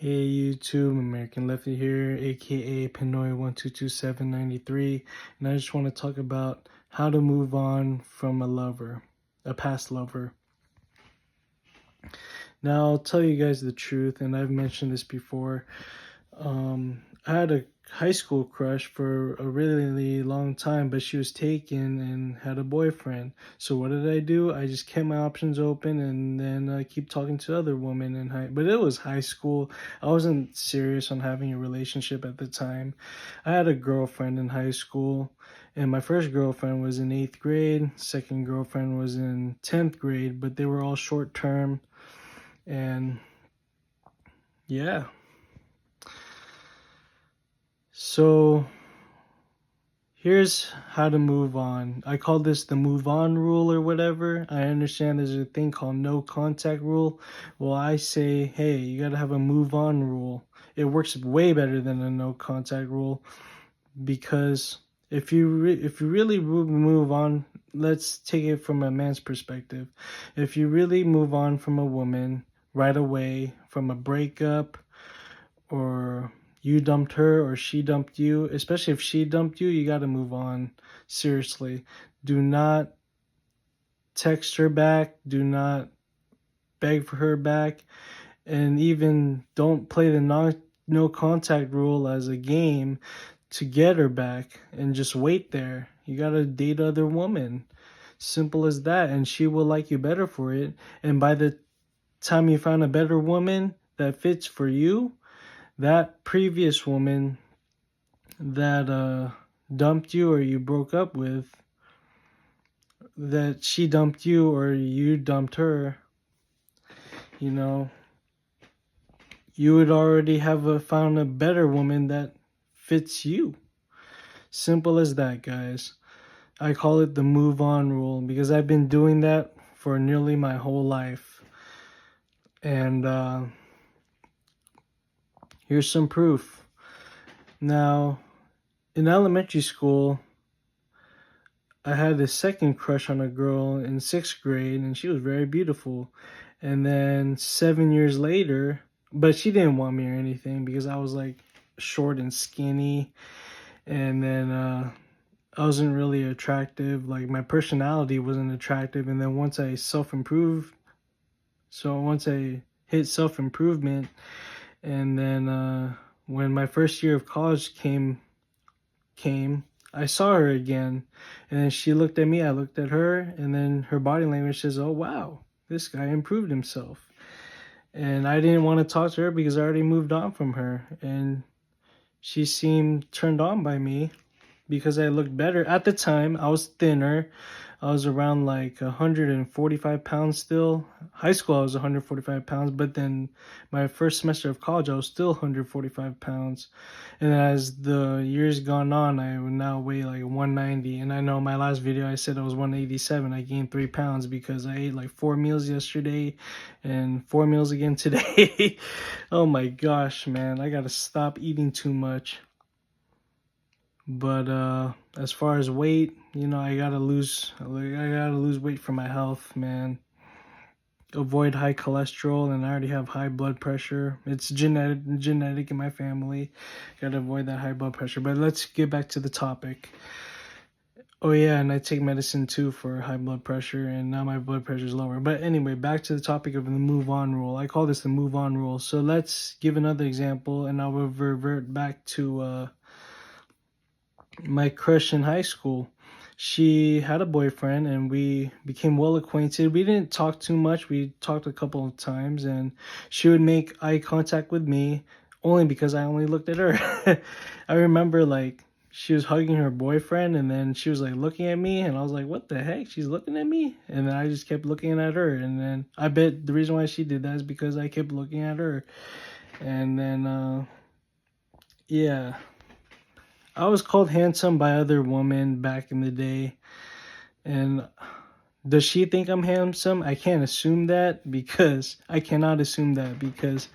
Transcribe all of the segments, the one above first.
Hey YouTube, American Lefty here, aka Pinoy122793, and I just want to talk about how to move on from a past lover. Now, I'll tell you guys the truth, and I've mentioned this before. I had a high school crush for a really long time, but she was taken and had a boyfriend. So what did I do? I just kept my options open, and then I keep talking to other women but it was high school. I wasn't serious on having a relationship at the time. I had a girlfriend in high school, and my first girlfriend was in 8th grade. Second girlfriend was in 10th grade, but they were all short term. And yeah. So here's how to move on. I call this the move on rule or whatever. I understand there's a thing called no contact rule. Well, I say, hey, you gotta have a move on rule. It works way better than a no contact rule because if you really move on, let's take it from a man's perspective. If you really move on from a woman right away from a breakup, or you dumped her or she dumped you, especially if she dumped you, you got to move on. Seriously. Do not text her back. Do not beg for her back. And even don't play the no contact rule as a game to get her back and just wait there. You got to date other women. Simple as that. And she will like you better for it. And by the time you find a better woman that fits for you, that previous woman that dumped you or you broke up with, that she dumped you or you dumped her, you know, you would already have found a better woman that fits you. Simple as that, guys. I call it the move on rule because I've been doing that for nearly my whole life. And here's some proof. Now, in elementary school, I had a second crush on a girl in 6th grade, and she was very beautiful. And then 7 years later, but she didn't want me or anything because I was like short and skinny. And then I wasn't really attractive. Like my personality wasn't attractive. And then once I hit self improvement, and then when my first year of college came, I saw her again, and then she looked at me, I looked at her, and then her body language says, oh wow, this guy improved himself. And I didn't want to talk to her because I already moved on from her, and she seemed turned on by me because I looked better. At the time, I was thinner. I was around like 145 pounds still. High school, I was 145 pounds, but then my first semester of college, I was still 145 pounds. And as the years gone on, I would now weigh like 190. And I know my last video, I said I was 187. I gained 3 pounds because I ate like 4 meals yesterday and 4 meals again today. Oh my gosh, man. I gotta stop eating too much. But as far as weight, I gotta lose weight for my health, man. Avoid high cholesterol, and I already have high blood pressure. It's genetic in my family. Gotta avoid that high blood pressure. But let's get back to the topic. Oh yeah, and I take medicine too for high blood pressure, and now my blood pressure is lower. But anyway, back to the topic of the move on rule. I call this the move on rule. So let's give another example, and I'll revert back to my crush in high school. She had a boyfriend and we became well acquainted. We didn't talk too much. We talked a couple of times, and she would make eye contact with me only because I only looked at her. I remember like she was hugging her boyfriend, and then she was like looking at me, and I was like, what the heck? She's looking at me? And then I just kept looking at her, and then I bet the reason why she did that is because I kept looking at her. And then yeah, I was called handsome by other women back in the day. And does she think I'm handsome? I can't assume that because I cannot assume that because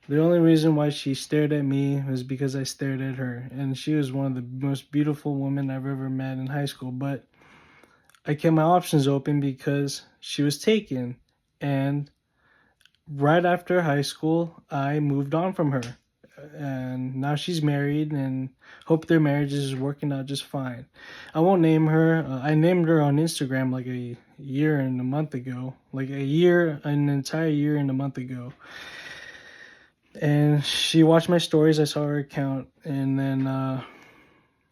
the only reason why she stared at me was because I stared at her. And she was one of the most beautiful women I've ever met in high school. But I kept my options open because she was taken. And right after high school, I moved on from her. And now she's married, and hope their marriage is working out just fine. I won't name her. I named her on Instagram like a year and a month ago, like an entire year and a month ago. And she watched my stories. I saw her account, and then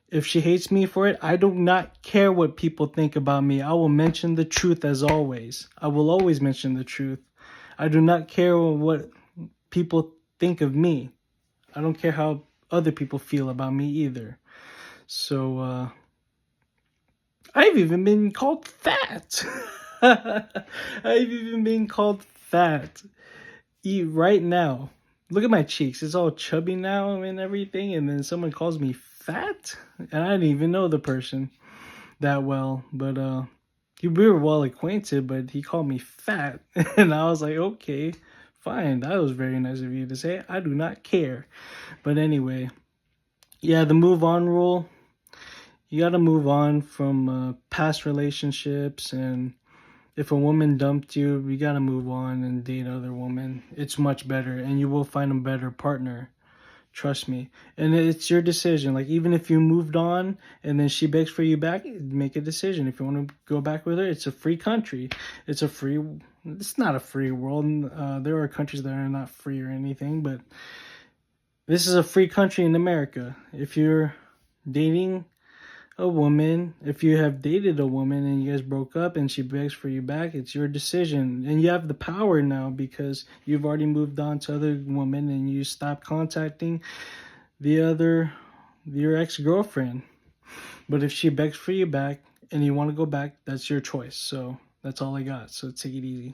if she hates me for it, I do not care what people think about me. I will mention the truth as always. I will always mention the truth. I do not care what people think of me. I don't care how other people feel about me either. So, I've even been called fat. I've even been called fat. Right now. Look at my cheeks. It's all chubby now and everything. And then someone calls me fat. And I didn't even know the person that well. But we were well acquainted, but he called me fat. And I was like, okay, fine. That was very nice of you to say. I do not care. But anyway, yeah, the move on rule. You got to move on from past relationships, and if a woman dumped you, you got to move on and date other women. It's much better, and you will find a better partner. Trust me. And it's your decision. Like, even if you moved on and then she begs for you back, make a decision. If you want to go back with her, it's a free country. It's not a free world. There are countries that are not free or anything, but this is a free country in America. If you're dating a woman, if you have dated a woman and you guys broke up and she begs for you back, it's your decision. And you have the power now because you've already moved on to other women and you stop contacting your ex-girlfriend. But if she begs for you back and you want to go back, that's your choice. So that's all I got. So take it easy.